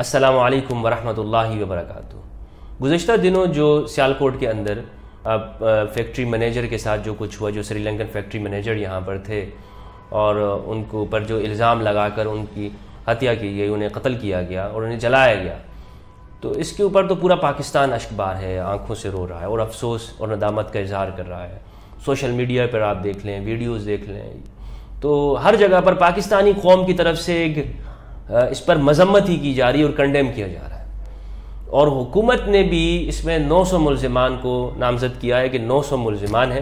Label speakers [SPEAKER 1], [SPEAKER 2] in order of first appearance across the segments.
[SPEAKER 1] السلام علیکم ورحمۃ اللہ وبرکاتہ۔ گزشتہ دنوں جو سیالکوٹ کے اندر فیکٹری منیجر کے ساتھ جو کچھ ہوا، جو سری لنکن فیکٹری منیجر یہاں پر تھے اور ان کے اوپر جو الزام لگا کر ان کی ہتیا کی گئی، انہیں قتل کیا گیا اور انہیں جلایا گیا، تو اس کے اوپر تو پورا پاکستان اشکبار ہے، آنکھوں سے رو رہا ہے اور افسوس اور ندامت کا اظہار کر رہا ہے۔ سوشل میڈیا پر آپ دیکھ لیں، ویڈیوز دیکھ لیں، تو ہر جگہ پر پاکستانی قوم کی طرف سے ایک اس پر مذمت ہی کی جا رہی ہے اور کنڈیم کیا جا رہا ہے، اور حکومت نے بھی اس میں 900 ملزمان کو نامزد کیا ہے کہ 900 ملزمان ہیں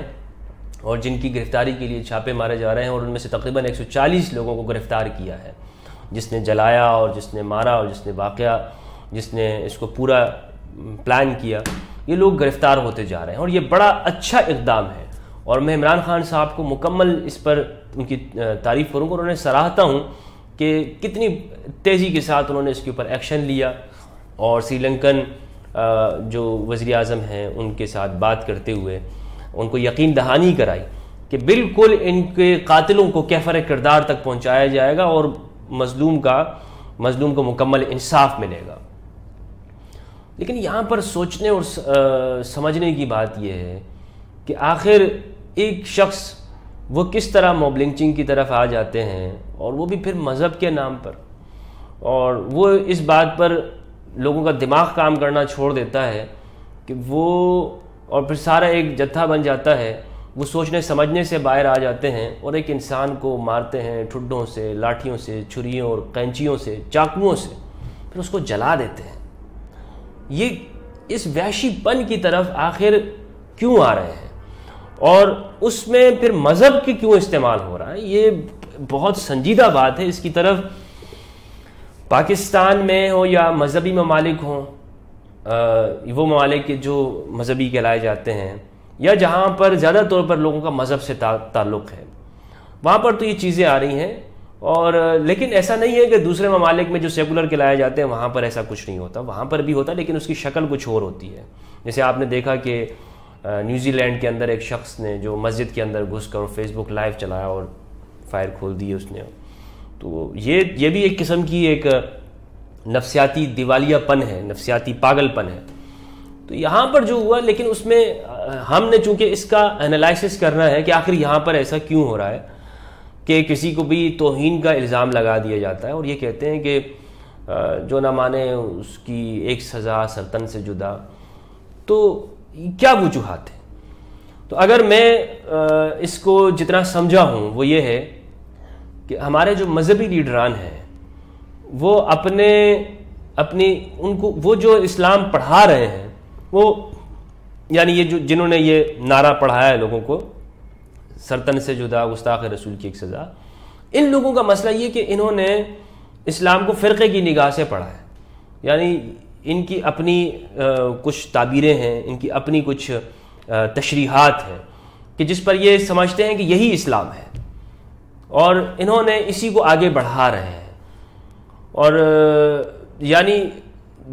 [SPEAKER 1] اور جن کی گرفتاری کے لیے چھاپے مارے جا رہے ہیں، اور ان میں سے تقریباً 140 لوگوں کو گرفتار کیا ہے، جس نے جلایا اور جس نے مارا اور جس نے اس کو پورا پلان کیا، یہ لوگ گرفتار ہوتے جا رہے ہیں اور یہ بڑا اچھا اقدام ہے، اور میں عمران خان صاحب کو مکمل اس پر ان کی تعریف کروں گا اور انہیں سراہتا ہوں کہ کتنی تیزی کے ساتھ انہوں نے اس کے اوپر ایکشن لیا اور سری لنکن جو وزیر اعظم ہیں ان کے ساتھ بات کرتے ہوئے ان کو یقین دہانی کرائی کہ بالکل ان کے قاتلوں کو کیفر کردار تک پہنچایا جائے گا اور مظلوم کو مکمل انصاف ملے گا۔ لیکن یہاں پر سوچنے اور سمجھنے کی بات یہ ہے کہ آخر ایک شخص وہ کس طرح موب لنچنگ کی طرف آ جاتے ہیں، اور وہ بھی پھر مذہب کے نام پر، اور وہ اس بات پر لوگوں کا دماغ کام کرنا چھوڑ دیتا ہے کہ وہ، اور پھر سارا ایک جتھا بن جاتا ہے، وہ سوچنے سمجھنے سے باہر آ جاتے ہیں اور ایک انسان کو مارتے ہیں ٹھڈوں سے، لاٹھیوں سے، چھریوں اور قینچیوں سے، چاقوؤں سے، پھر اس کو جلا دیتے ہیں۔ یہ اس وحشی پن کی طرف آخر کیوں آ رہے ہیں، اور اس میں پھر مذہب کی کیوں استعمال ہو رہا ہے؟ یہ بہت سنجیدہ بات ہے۔ اس کی طرف پاکستان میں ہو یا مذہبی ممالک ہوں، وہ ممالک جو مذہبی کہلائے جاتے ہیں، یا جہاں پر زیادہ طور پر لوگوں کا مذہب سے تعلق ہے، وہاں پر تو یہ چیزیں آ رہی ہیں، اور لیکن ایسا نہیں ہے کہ دوسرے ممالک میں جو سیکولر کہلائے جاتے ہیں وہاں پر ایسا کچھ نہیں ہوتا، وہاں پر بھی ہوتا، لیکن اس کی شکل کچھ اور ہوتی ہے۔ جیسے آپ نے دیکھا کہ نیوزی لینڈ کے اندر ایک شخص نے جو مسجد کے اندر گھس کر فیس بک لائیو چلایا اور فائر کھول دی اس نے، تو یہ بھی ایک قسم کی ایک نفسیاتی دیوالیہ پن ہے، نفسیاتی پاگل پن ہے۔ تو یہاں پر جو ہوا، لیکن اس میں ہم نے چونکہ اس کا انالائسس کرنا ہے کہ آخر یہاں پر ایسا کیوں ہو رہا ہے کہ کسی کو بھی توہین کا الزام لگا دیا جاتا ہے، اور یہ کہتے ہیں کہ جو نہ مانے اس کی ایک سزا سرطن سے جدا۔ تو کیا وجوہات ہیں؟ تو اگر میں اس کو جتنا سمجھا ہوں وہ یہ ہے کہ ہمارے جو مذہبی لیڈران ہیں وہ وہ جو اسلام پڑھا رہے ہیں، وہ یعنی یہ جنہوں نے یہ نعرہ پڑھایا ہے لوگوں کو، سرطن سے جدا، گستاخ رسول کی ایک سزا، ان لوگوں کا مسئلہ یہ کہ انہوں نے اسلام کو فرقے کی نگاہ سے پڑھا ہے، یعنی ان کی اپنی کچھ تعبیریں ہیں، ان کی اپنی کچھ تشریحات ہیں کہ جس پر یہ سمجھتے ہیں کہ یہی اسلام ہے، اور انہوں نے اسی کو آگے بڑھا رہے ہیں، اور یعنی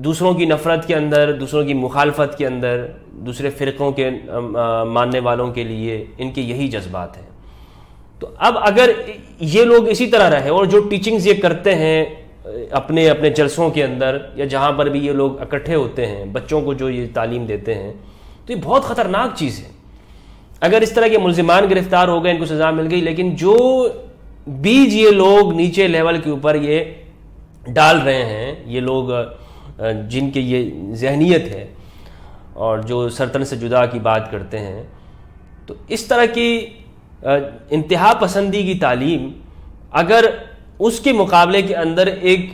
[SPEAKER 1] دوسروں کی نفرت کے اندر، دوسروں کی مخالفت کے اندر، دوسرے فرقوں کے ماننے والوں کے لیے ان کے یہی جذبات ہیں۔ تو اب اگر یہ لوگ اسی طرح رہے اور جو ٹیچنگز یہ کرتے ہیں اپنے جلسوں کے اندر یا جہاں پر بھی یہ لوگ اکٹھے ہوتے ہیں، بچوں کو جو یہ تعلیم دیتے ہیں، تو یہ بہت خطرناک چیز ہے۔ اگر اس طرح کے ملزمان گرفتار ہو گئے، ان کو سزا مل گئی، لیکن جو بیج یہ لوگ نیچے لیول کے اوپر یہ ڈال رہے ہیں، یہ لوگ جن کے یہ ذہنیت ہے اور جو سرطن سے جدا کی بات کرتے ہیں، تو اس طرح کی انتہا پسندی کی تعلیم اگر اس کے مقابلے کے اندر ایک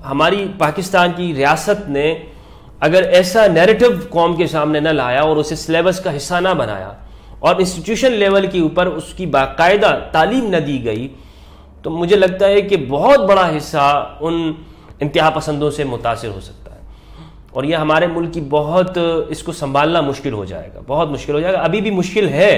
[SPEAKER 1] ہماری پاکستان کی ریاست نے اگر ایسا نیریٹو قوم کے سامنے نہ لایا اور اسے سلیبس کا حصہ نہ بنایا اور انسٹیٹیوشن لیول کے اوپر اس کی باقاعدہ تعلیم نہ دی گئی، تو مجھے لگتا ہے کہ بہت بڑا حصہ ان انتہا پسندوں سے متاثر ہو سکتا ہے، اور یہ ہمارے ملک کی بہت اس کو سنبھالنا مشکل ہو جائے گا، بہت مشکل ہو جائے گا۔ ابھی بھی مشکل ہے،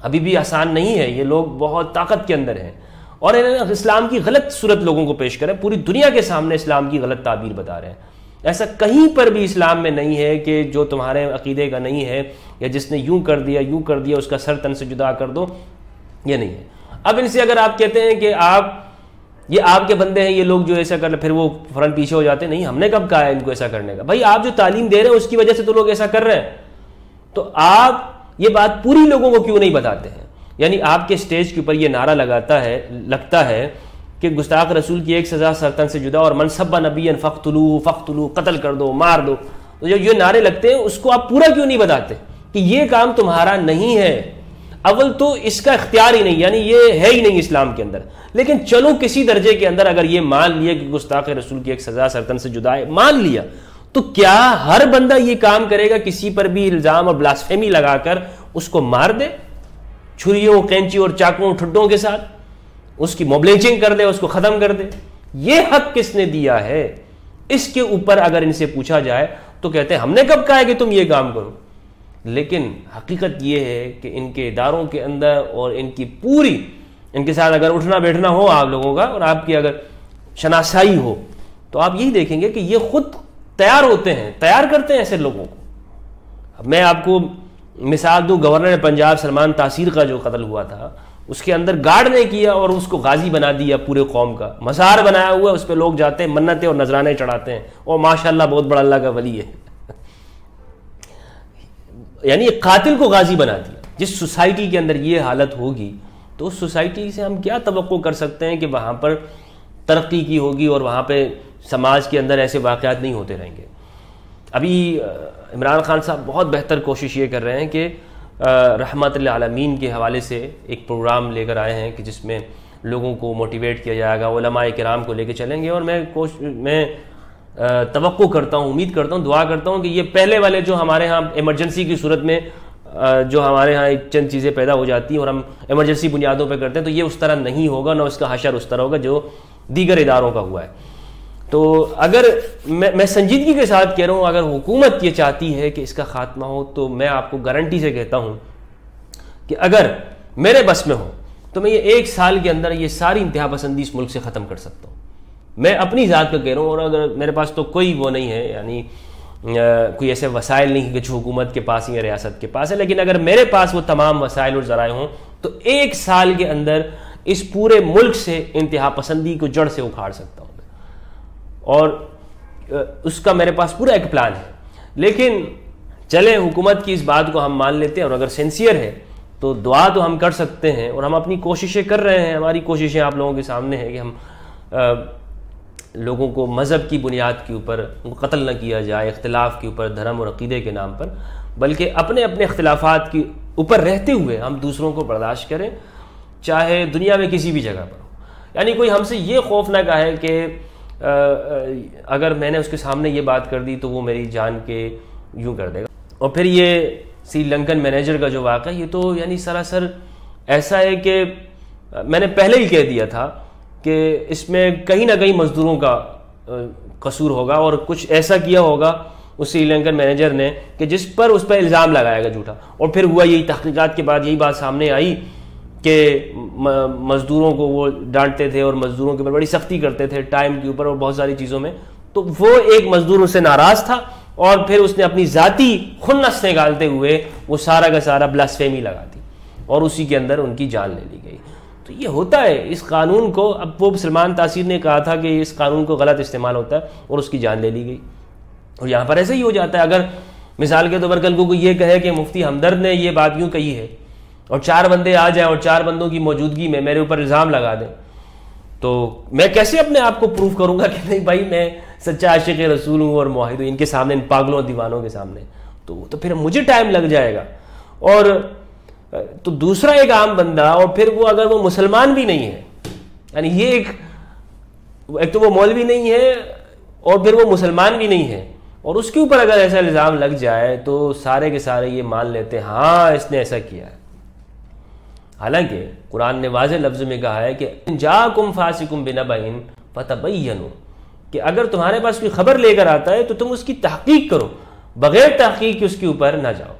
[SPEAKER 1] ابھی بھی آسان نہیں ہے، یہ لوگ بہت طاقت کے اندر ہیں اور انہوں نے اسلام کی غلط صورت لوگوں کو پیش کرے، پوری دنیا کے سامنے اسلام کی غلط تعبیر بتا رہے ہیں۔ ایسا کہیں پر بھی اسلام میں نہیں ہے کہ جو تمہارے عقیدے کا نہیں ہے یا جس نے یوں کر دیا اس کا سر تن سے جدا کر دو، یہ نہیں ہے۔ اب ان سے اگر آپ کہتے ہیں کہ آپ یہ آپ کے بندے ہیں یہ لوگ جو ایسا کر رہے، پھر وہ فوراً پیچھے ہو جاتے ہیں، نہیں ہم نے کب کہا ہے ان کو ایسا کرنے کا؟ بھائی آپ جو تعلیم دے رہے ہیں اس کی وجہ سے تو لوگ ایسا کر رہے ہیں، تو آپ یہ بات پوری لوگوں کو کیوں نہیں بتاتے ہیں؟ یعنی آپ کے سٹیج کے اوپر یہ نعرہ لگتا ہے کہ گستاخ رسول کی ایک سزا سرطن سے جدا، اور من سب نبی فقتلوہ، قتل کر دو، مار دو، تو جو یہ نعرے لگتے ہیں اس کو آپ پورا کیوں نہیں بتاتے کہ یہ کام تمہارا نہیں ہے؟ اول تو اس کا اختیار ہی نہیں، یعنی یہ ہے ہی نہیں اسلام کے اندر. لیکن چلو کسی درجے کے اندر اگر یہ مان لیا کہ گستاخ رسول کی ایک سزا سرطن سے جدا ہے، مان لیا، تو کیا ہر بندہ یہ کام کرے گا کسی پر بھی الزام اور بلاسفیمی لگا کر اس کو مار دے چھریوں، قینچی اور چاقوؤں، ٹھڈوں کے ساتھ، اس کی موب لنچنگ کر دے، اس کو ختم کر دے؟ یہ حق کس نے دیا ہے؟ اس کے اوپر اگر ان سے پوچھا جائے تو کہتے ہیں ہم نے کب کہا ہے کہ تم یہ کام کرو؟ لیکن حقیقت یہ ہے کہ ان کے اداروں کے اندر اور ان کی پوری، ان کے ساتھ اگر اٹھنا بیٹھنا ہو آپ لوگوں کا اور آپ کی اگر شناسائی ہو تو آپ یہی دیکھیں گے کہ یہ خود تیار کرتے ہیں ایسے لوگوں کو. میں آپ کو مثال دوں، گورنر پنجاب سلمان تاثیر کا جو قتل ہوا تھا، اس کے اندر گارڈ نے کیا اور اس کو غازی بنا دیا پورے قوم کا، مزار بنایا ہوا، اس پہ لوگ جاتے ہیں، منتیں اور نذرانے چڑھاتے ہیں، اور ماشاءاللہ بہت بڑا اللہ کا ولی ہے. یعنی ایک قاتل کو غازی بنا دیا. جس سوسائٹی کے اندر یہ حالت ہوگی تو اس سوسائٹی سے ہم کیا توقع کر سکتے ہیں کہ وہاں پر ترقی کی ہوگی اور وہاں پہ سماج کے اندر ایسے واقعات نہیں ہوتے رہیں گے. ابھی عمران خان صاحب بہت بہتر کوشش یہ کر رہے ہیں کہ رحمت للعالمین کے حوالے سے ایک پروگرام لے کر آئے ہیں کہ جس میں لوگوں کو موٹیویٹ کیا جائے گا، علماء کرام کو لے کے چلیں گے. اور میں توقع کرتا ہوں، امید کرتا ہوں، دعا کرتا ہوں کہ یہ پہلے والے جو ہمارے ہاں ایمرجنسی کی صورت میں جو ہمارے ہاں چند چیزیں پیدا ہو جاتی ہیں اور ہم ایمرجنسی بنیادوں پہ کرتے ہیں، تو یہ اس طرح نہیں ہوگا، نہ اس کا حشر اس طرح ہوگا جو دیگر اداروں کا ہوا ہے. تو اگر میں سنجیدگی کے ساتھ کہہ رہا ہوں، اگر حکومت یہ چاہتی ہے کہ اس کا خاتمہ ہو تو میں آپ کو گارنٹی سے کہتا ہوں کہ اگر میرے بس میں ہو تو میں یہ 1 سال کے اندر یہ ساری انتہا پسندی اس ملک سے ختم کر سکتا ہوں. میں اپنی ذات کا کہہ رہا ہوں، اور اگر میرے پاس تو کوئی وہ نہیں ہے، یعنی کوئی ایسے وسائل نہیں کہ جو حکومت کے پاس یا ریاست کے پاس ہے، لیکن اگر میرے پاس وہ تمام وسائل اور ذرائع ہوں تو 1 سال کے اندر اس پورے ملک سے انتہا پسندی کو جڑ سے اکھاڑ سکتا ہوں میں، اور اس کا میرے پاس پورا ایک پلان ہے. لیکن چلیں حکومت کی اس بات کو ہم مان لیتے ہیں، اور اگر سینسیئر ہے تو دعا تو ہم کر سکتے ہیں، اور ہم اپنی کوششیں کر رہے ہیں. ہماری کوششیں آپ لوگوں کے سامنے ہیں کہ ہم لوگوں کو مذہب کی بنیاد کے اوپر قتل نہ کیا جائے، اختلاف کے اوپر، دھرم اور عقیدے کے نام پر، بلکہ اپنے اپنے اختلافات کے اوپر رہتے ہوئے ہم دوسروں کو برداشت کریں، چاہے دنیا میں کسی بھی جگہ پر ہو. یعنی کوئی ہم سے یہ خوف نہ کہے کہ اگر میں نے اس کے سامنے یہ بات کر دی تو وہ میری جان کے یوں کر دے گا. اور پھر یہ سری لنکن مینیجر کا جو واقعہ، یہ تو یعنی سراسر ایسا ہے کہ میں نے پہلے ہی کہہ دیا تھا کہ اس میں کہیں نہ کہیں مزدوروں کا قصور ہوگا، اور کچھ ایسا کیا ہوگا اس سری لنکن مینیجر نے کہ جس پر اس پہ الزام لگایا گا جھوٹا. اور پھر ہوا یہی، تحقیقات کے بعد یہی بات سامنے آئی کہ مزدوروں کو وہ ڈانٹتے تھے اور مزدوروں کے اوپر بڑی سختی کرتے تھے ٹائم کے اوپر اور بہت ساری چیزوں میں. تو وہ ایک مزدور اس سے ناراض تھا اور پھر اس نے اپنی ذاتی خنث نکالتے ہوئے وہ سارا کا سارا بلاسفیمی لگا دی اور اسی کے اندر ان کی جان لے لی گئی. تو یہ ہوتا ہے اس قانون کو. اب وہ سلمان تاثیر نے کہا تھا کہ اس قانون کو غلط استعمال ہوتا ہے اور اس کی جان لے لی گئی. اور یہاں پر ایسے ہی ہو جاتا ہے. اگر مثال کے طور پر کل کو یہ کہے کہ مفتی ہمدرد نے یہ بات یوں کہی ہے اور 4 بندے آ جائیں اور 4 بندوں کی موجودگی میں میرے اوپر الزام لگا دیں, تو میں کیسے اپنے آپ کو پروف کروں گا کہ نہیں بھائی میں سچا عاشق رسول ہوں اور موحد ہوں ان کے سامنے, ان پاگلوں دیوانوں کے سامنے. تو پھر مجھے ٹائم لگ جائے گا. اور تو دوسرا ایک عام بندہ, اور پھر وہ اگر وہ مسلمان بھی نہیں ہے, یعنی یہ ایک تو وہ مولوی نہیں ہے اور پھر وہ مسلمان بھی نہیں ہے, اور اس کے اوپر اگر ایسا الزام لگ جائے تو سارے کے سارے یہ مان لیتے ہیں ہاں اس نے ایسا کیا ہے. حالانکہ قرآن نے واضح لفظ میں کہا ہے کہ جاءکم فاسقٌ بنبأ فتبینوا, کہ اگر تمہارے پاس کوئی خبر لے کر آتا ہے تو تم اس کی تحقیق کرو, بغیر تحقیق کے اس کے اوپر نہ جاؤ.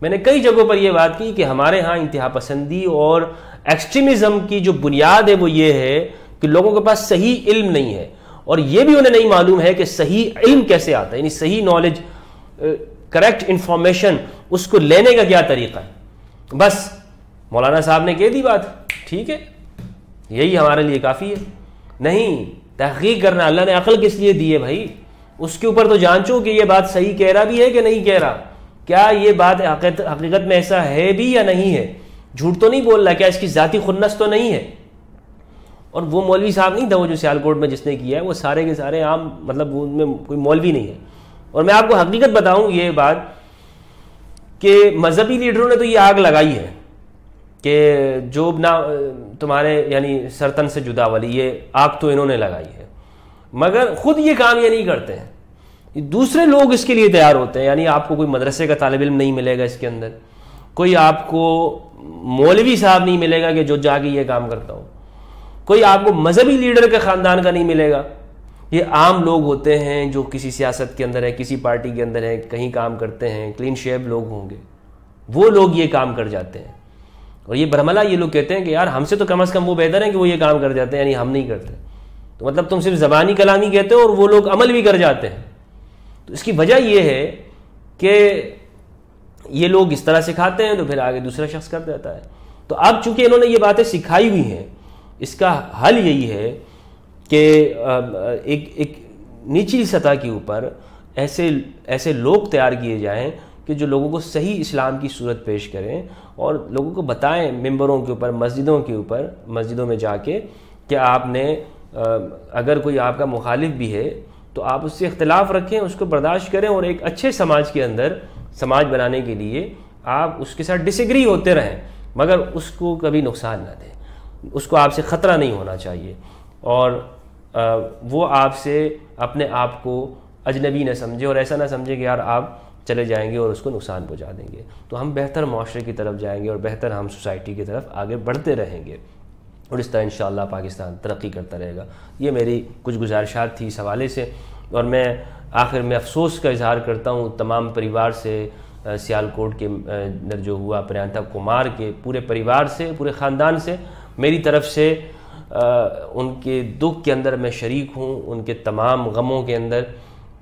[SPEAKER 1] میں نے کئی جگہوں پر یہ بات کی کہ ہمارے ہاں انتہا پسندی اور ایکسٹریمزم کی جو بنیاد ہے وہ یہ ہے کہ لوگوں کے پاس صحیح علم نہیں ہے, اور یہ بھی انہیں نہیں معلوم ہے کہ صحیح علم کیسے آتا ہے, یعنی صحیح نالج, کریکٹ انفارمیشن اس کو لینے کا کیا طریقہ ہے. بس مولانا صاحب نے کہہ دی بات, ٹھیک ہے یہی ہمارے لیے کافی ہے. نہیں، تحقیق کرنا. اللہ نے عقل کس لیے دی ہے بھائی؟ اس کے اوپر تو جانچو کہ یہ بات صحیح کہہ رہا بھی ہے کہ نہیں کہہ رہا، کیا یہ بات حقیقت میں ایسا ہے بھی یا نہیں ہے، جھوٹ تو نہیں بول رہا، کیا اس کی ذاتی خنث تو نہیں ہے. اور وہ مولوی صاحب نہیں تھا وہ جو سیالکوٹ میں جس نے کیا ہے، وہ سارے کے سارے عام، مطلب ان میں کوئی مولوی نہیں ہے. اور میں آپ کو حقیقت بتاؤں یہ بات کہ مذہبی لیڈروں نے تو یہ آگ لگائی ہے کہ جو نہ تمہارے یعنی سرطن سے جدا والی، یہ آگ تو انہوں نے لگائی ہے، مگر خود یہ کام یہ نہیں کرتے ہیں، دوسرے لوگ اس کے لیے تیار ہوتے ہیں. یعنی آپ کو کوئی مدرسے کا طالب علم نہیں ملے گا اس کے اندر، کوئی آپ کو مولوی صاحب نہیں ملے گا کہ جو جا کے یہ کام کرتا ہو، کوئی آپ کو مذہبی لیڈر کے خاندان کا نہیں ملے گا. یہ عام لوگ ہوتے ہیں جو کسی سیاست کے اندر ہے، کسی پارٹی کے اندر ہے، کہیں کام کرتے ہیں، کلین شیپ لوگ ہوں گے، وہ لوگ یہ کام کر جاتے ہیں. اور یہ برملا یہ لوگ کہتے ہیں کہ یار ہم سے تو کم از کم وہ بہتر ہیں کہ وہ یہ کام کر جاتے ہیں، یعنی ہم نہیں کرتے. تو مطلب تم صرف زبانی کلامی کہتے ہو اور وہ لوگ عمل بھی کر جاتے ہیں. تو اس کی وجہ یہ ہے کہ یہ لوگ اس طرح سکھاتے ہیں تو پھر آگے دوسرا شخص کر دیتا ہے. تو اب چونکہ انہوں نے یہ باتیں سکھائی ہوئی ہیں، اس کا حل یہی ہے کہ ایک نچلی سطح کے اوپر ایسے لوگ تیار کیے جائیں کہ جو لوگوں کو صحیح اسلام کی صورت پیش کریں اور لوگوں کو بتائیں ممبروں کے اوپر، مسجدوں کے اوپر، مسجدوں میں جا کے کہ آپ نے اگر کوئی آپ کا مخالف بھی ہے تو آپ اس سے اختلاف رکھیں، اس کو برداشت کریں، اور ایک اچھے سماج کے اندر سماج بنانے کے لیے آپ اس کے ساتھ ڈس ایگری ہوتے رہیں، مگر اس کو کبھی نقصان نہ دیں، اس کو آپ سے خطرہ نہیں ہونا چاہیے، اور وہ آپ سے اپنے آپ کو اجنبی نہ سمجھے اور ایسا نہ سمجھے کہ یار آپ چلے جائیں گے اور اس کو نقصان پہنچا دیں گے. تو ہم بہتر معاشرے کی طرف جائیں گے اور بہتر ہم سوسائٹی کی طرف آگے بڑھتے رہیں گے، اور اس طرح انشاءاللہ پاکستان ترقی کرتا رہے گا. یہ میری کچھ گزارشات تھی اس حوالے سے، اور میں آخر میں افسوس کا اظہار کرتا ہوں تمام پریوار سے، سیالکوٹ کے اندر جو ہوا پریانتا کمار کے پورے پریوار سے، پورے خاندان سے، میری طرف سے ان کے دکھ کے اندر میں شریک ہوں، ان کے تمام غموں کے اندر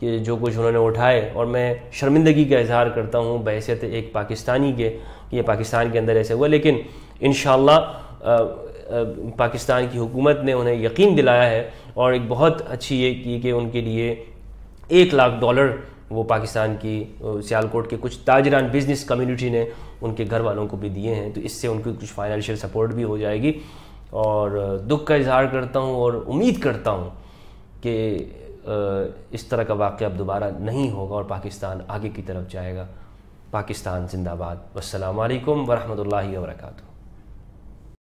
[SPEAKER 1] کہ جو کچھ انہوں نے اٹھائے، اور میں شرمندگی کا اظہار کرتا ہوں بحیثیت ایک پاکستانی کے کہ یہ پاکستان کے اندر ایسے ہوا. لیکن انشاءاللہ پاکستان کی حکومت نے انہیں یقین دلایا ہے، اور ایک بہت اچھی یہ کی کہ ان کے لیے $1,00,000 وہ پاکستان کی سیالکوٹ کے کچھ تاجران، بزنس کمیونٹی نے ان کے گھر والوں کو بھی دیے ہیں. تو اس سے ان کو کچھ فائنینشیل سپورٹ بھی ہو جائے گی، اور دکھ کا اظہار کرتا ہوں اور امید کرتا ہوں کہ اس طرح کا واقعہ اب دوبارہ نہیں ہوگا اور پاکستان آگے کی طرف جائے گا. پاکستان زندہ باد. والسلام علیکم ورحمۃ اللہ وبرکاتہ.